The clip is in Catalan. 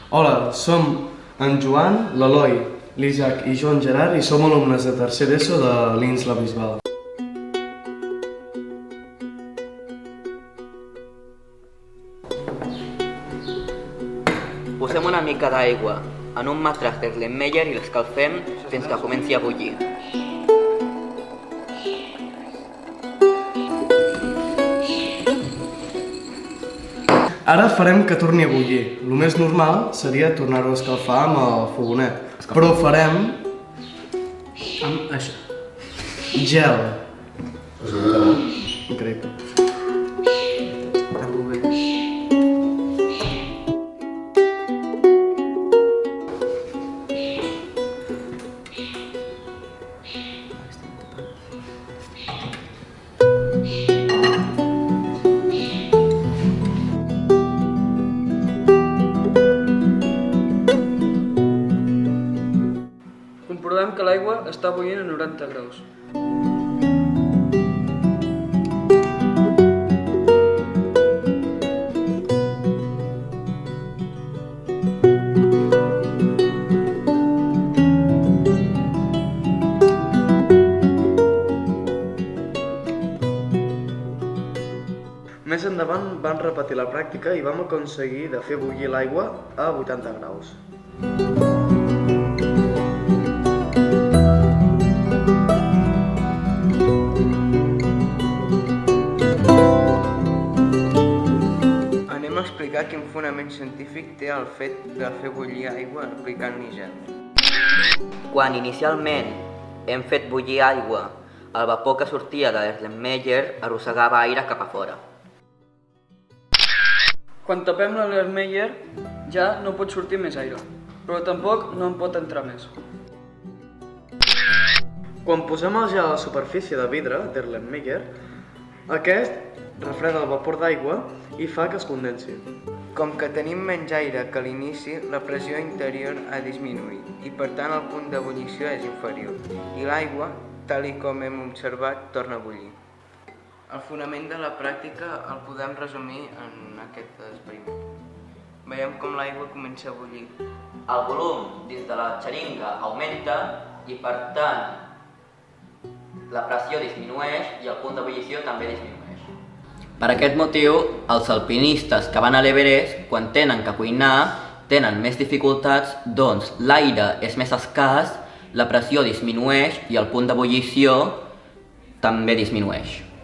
Hola, som en Joan, l'Eloi, l'Isaac i jo, en Gerard, i som alumnes de tercer d'ESO de l'INS La Bisbal. Posem una mica d'aigua en un matràs d'Erlenmeyer i l'escalfem fins que comenci a bullir. Ara farem que torni a bullir. El més normal seria tornar-ho a escalfar amb el fogonet, però ho farem amb això. Gel. Increïble. Comprovem que l'aigua està bullint a 90 graus. Més endavant vam repetir la pràctica i vam aconseguir de fer bullir l'aigua a 80 graus. Anem a explicar quin fonament científic té el fet de fer bullir aigua aplicant-hi gel. Quan inicialment hem fet bullir aigua, el vapor que sortia de l'Erlenmeyer arrossegava aire cap a fora. Quan tapem l'Erlenmeyer ja no pot sortir més aire, però tampoc no en pot entrar més. Quan posem el gel a la superfície de vidre d'Erlenmeyer, aquest refreda el vapor d'aigua i fa que es condensi. Com que tenim menys aire que a l'inici, la pressió interior ha disminuït i per tant el punt d'ebullició és inferior i l'aigua, tal com hem observat, torna a bullir. El fonament de la pràctica el podem resumir en aquest experiment. Veiem com l'aigua comença a bullir. El volum dins de la xeringa augmenta i per tant la pressió disminueix i el punt d'ebullició també disminueix. Per aquest motiu, els alpinistes que van a l'Everest, quan tenen que cuinar, tenen més dificultats, doncs l'aire és més escàs, la pressió disminueix i el punt d'ebullició també disminueix.